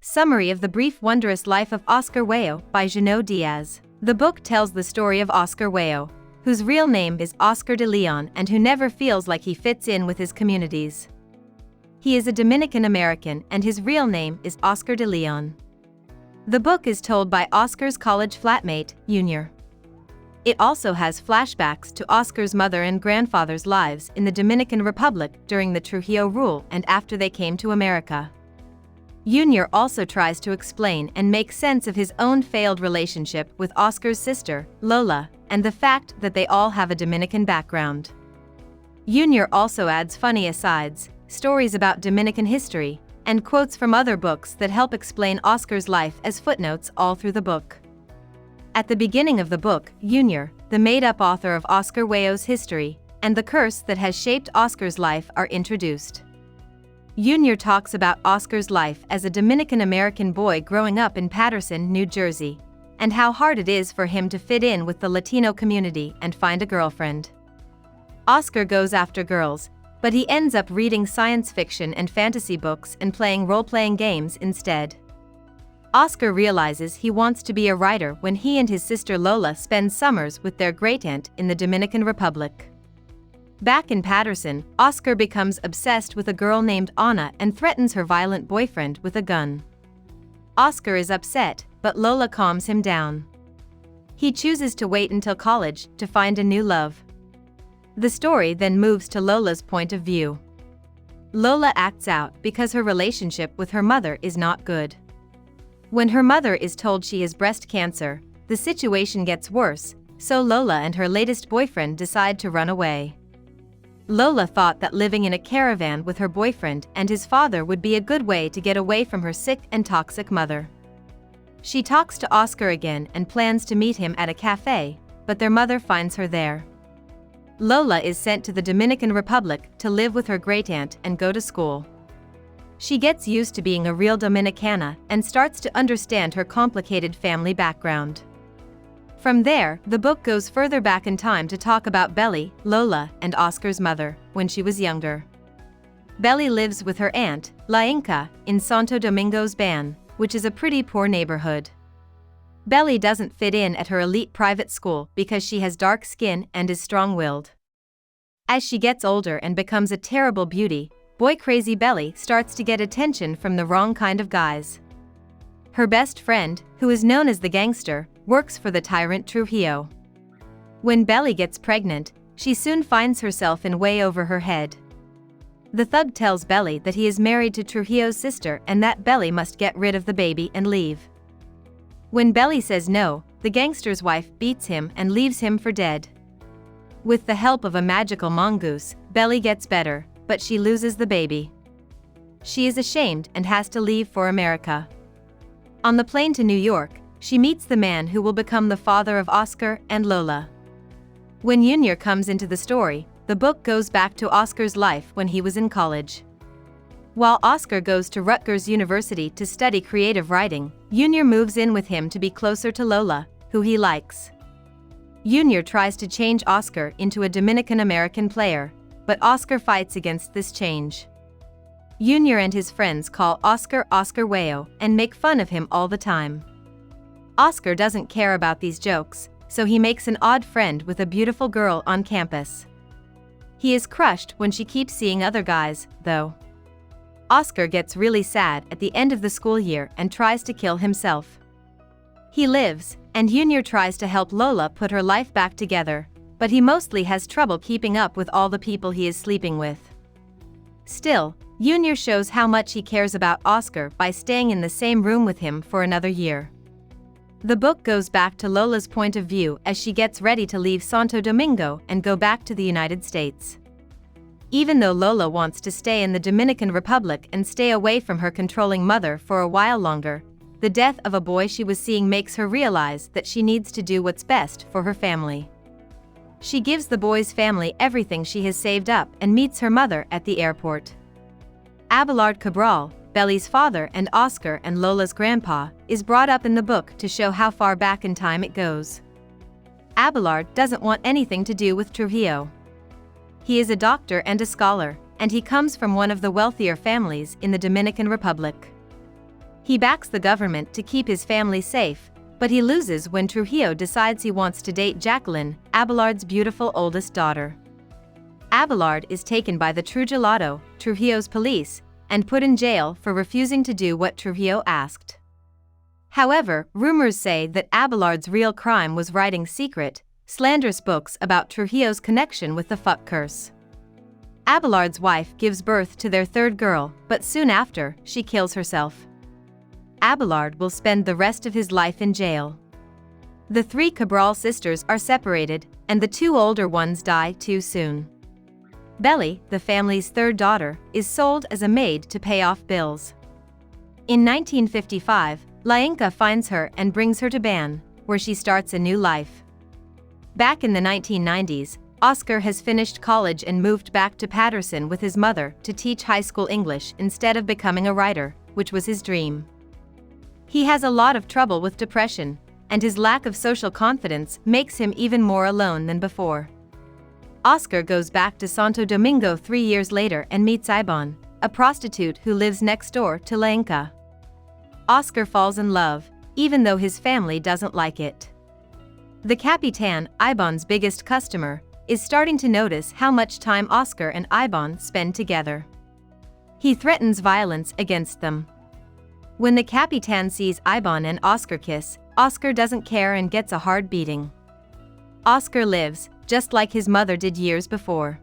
Summary of the Brief Wondrous Life of Oscar Huello by Junot Díaz. The book tells the story of Oscar Huello, whose real name is Oscar de Leon and who never feels like he fits in with his communities. He is a Dominican American and his real name is Oscar de Leon. The book is told by Oscar's college flatmate, Junior. It also has flashbacks to Oscar's mother and grandfather's lives in the Dominican Republic during the Trujillo rule and after they came to America. Junior also tries to explain and make sense of his own failed relationship with Oscar's sister, Lola, and the fact that they all have a Dominican background. Junior also adds funny asides, stories about Dominican history, and quotes from other books that help explain Oscar's life as footnotes all through the book. At the beginning of the book, Junior, the made-up author of Oscar Huello's history, and the curse that has shaped Oscar's life are introduced. Junior talks about Oscar's life as a Dominican-American boy growing up in Paterson, New Jersey, and how hard it is for him to fit in with the Latino community and find a girlfriend. Oscar goes after girls, but he ends up reading science fiction and fantasy books and playing role-playing games instead. Oscar realizes he wants to be a writer when he and his sister Lola spend summers with their great-aunt in the Dominican Republic. Back in Paterson, Oscar becomes obsessed with a girl named Anna and threatens her violent boyfriend with a gun. Oscar is upset, but Lola calms him down. He chooses to wait until college to find a new love. The story then moves to Lola's point of view. Lola acts out because her relationship with her mother is not good. When her mother is told she has breast cancer, the situation gets worse, so Lola and her latest boyfriend decide to run away. Lola thought that living in a caravan with her boyfriend and his father would be a good way to get away from her sick and toxic mother. She talks to Oscar again and plans to meet him at a cafe, but their mother finds her there. Lola is sent to the Dominican Republic to live with her great-aunt and go to school. She gets used to being a real Dominicana and starts to understand her complicated family background. From there, the book goes further back in time to talk about Belly, Lola, and Oscar's mother, when she was younger. Belly lives with her aunt, La Inca, in Santo Domingo's Ban, which is a pretty poor neighborhood. Belly doesn't fit in at her elite private school because she has dark skin and is strong-willed. As she gets older and becomes a terrible beauty, boy-crazy Belly starts to get attention from the wrong kind of guys. Her best friend, who is known as the gangster, works for the tyrant Trujillo. When Belly gets pregnant, she soon finds herself in way over her head. The thug tells Belly that he is married to Trujillo's sister and that Belly must get rid of the baby and leave. When Belly says no, the gangster's wife beats him and leaves him for dead. With the help of a magical mongoose, Belly gets better, but she loses the baby. She is ashamed and has to leave for America. On the plane to New York, she meets the man who will become the father of Oscar and Lola. When Junior comes into the story, the book goes back to Oscar's life when he was in college. While Oscar goes to Rutgers University to study creative writing, Junior moves in with him to be closer to Lola, who he likes. Junior tries to change Oscar into a Dominican-American player, but Oscar fights against this change. Junior and his friends call Oscar Oscar Huello and make fun of him all the time. Oscar doesn't care about these jokes, so he makes an odd friend with a beautiful girl on campus. He is crushed when she keeps seeing other guys, though. Oscar gets really sad at the end of the school year and tries to kill himself. He lives, and Junior tries to help Lola put her life back together, but he mostly has trouble keeping up with all the people he is sleeping with. Still, Junior shows how much he cares about Oscar by staying in the same room with him for another year. The book goes back to Lola's point of view as she gets ready to leave Santo Domingo and go back to the United States. Even though Lola wants to stay in the Dominican Republic and stay away from her controlling mother for a while longer, the death of a boy she was seeing makes her realize that she needs to do what's best for her family. She gives the boy's family everything she has saved up and meets her mother at the airport. Abelard Cabral, Belly's father and Oscar and Lola's grandpa, is brought up in the book to show how far back in time it goes. Abelard doesn't want anything to do with Trujillo. He is a doctor and a scholar, and he comes from one of the wealthier families in the Dominican Republic. He backs the government to keep his family safe, but he loses when Trujillo decides he wants to date Jacqueline, Abelard's beautiful oldest daughter. Abelard is taken by the Trujillado, Trujillo's police, and put in jail for refusing to do what Trujillo asked. However, rumors say that Abelard's real crime was writing secret, slanderous books about Trujillo's connection with the fuck curse. Abelard's wife gives birth to their third girl, but soon after, she kills herself. Abelard will spend the rest of his life in jail. The three Cabral sisters are separated, and the two older ones die too soon. Belly, the family's third daughter, is sold as a maid to pay off bills. In 1955, La Inca finds her and brings her to Ban, where she starts a new life. Back in the 1990s, Oscar has finished college and moved back to Paterson with his mother to teach high school English instead of becoming a writer, which was his dream. He has a lot of trouble with depression, and his lack of social confidence makes him even more alone than before. Oscar goes back to Santo Domingo 3 years later and meets Ibon, a prostitute who lives next door to La Inca. Oscar falls in love, even though his family doesn't like it. The Capitan, Ibon's biggest customer, is starting to notice how much time Oscar and Ibon spend together. He threatens violence against them. When the Capitan sees Ibon and Oscar kiss, Oscar doesn't care and gets a hard beating. Oscar lives, just like his mother did years before.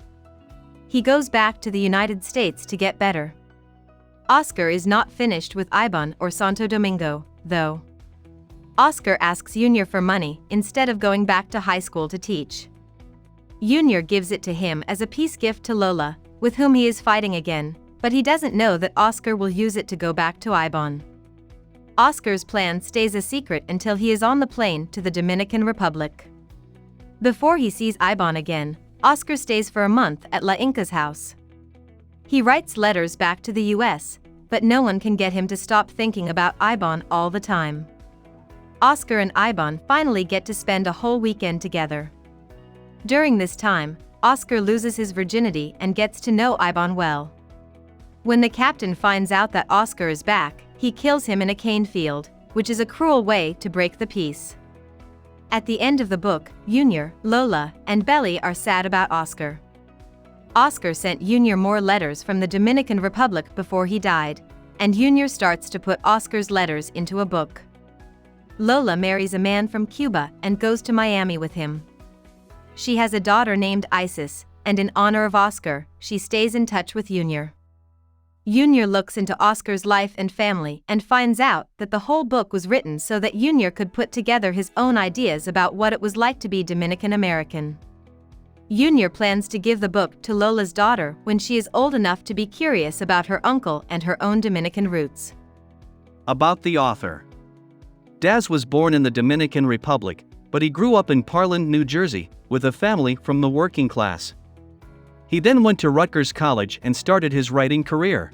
He goes back to the United States to get better. Oscar is not finished with Ibon or Santo Domingo, though. Oscar asks Junior for money instead of going back to high school to teach. Junior gives it to him as a peace gift to Lola, with whom he is fighting again, but he doesn't know that Oscar will use it to go back to Ibon. Oscar's plan stays a secret until he is on the plane to the Dominican Republic. Before he sees Ibon again, Oscar stays for a month at La Inca's house. He writes letters back to the US, but no one can get him to stop thinking about Ibon all the time. Oscar and Ibon finally get to spend a whole weekend together. During this time, Oscar loses his virginity and gets to know Ibon well. When the captain finds out that Oscar is back, he kills him in a cane field, which is a cruel way to break the peace. At the end of the book, Junior, Lola, and Belly are sad about Oscar. Oscar sent Junior more letters from the Dominican Republic before he died, and Junior starts to put Oscar's letters into a book. Lola marries a man from Cuba and goes to Miami with him. She has a daughter named Isis, and in honor of Oscar, she stays in touch with Junior. Junior looks into Oscar's life and family and finds out that the whole book was written so that Junior could put together his own ideas about what it was like to be Dominican American. Junior plans to give the book to Lola's daughter when she is old enough to be curious about her uncle and her own Dominican roots. About the author. Díaz was born in the Dominican Republic, but he grew up in Parland, New Jersey, with a family from the working class. He then went to Rutgers College and started his writing career.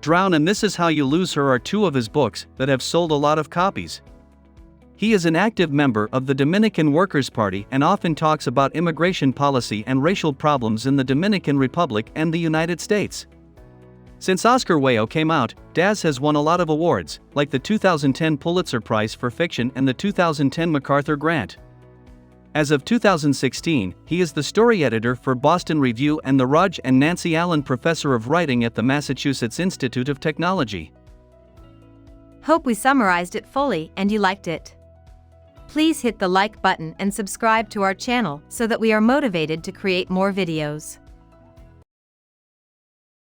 Drown and This Is How You Lose Her are two of his books that have sold a lot of copies. He is an active member of the Dominican Workers' Party and often talks about immigration policy and racial problems in the Dominican Republic and the United States. Since Oscar Weyo came out, Díaz has won a lot of awards, like the 2010 Pulitzer Prize for Fiction and the 2010 MacArthur Grant. As of 2016, he is the story editor for Boston Review and the Raj and Nancy Allen Professor of Writing at the Massachusetts Institute of Technology. Hope we summarized it fully and you liked it. Please hit the like button and subscribe to our channel so that we are motivated to create more videos.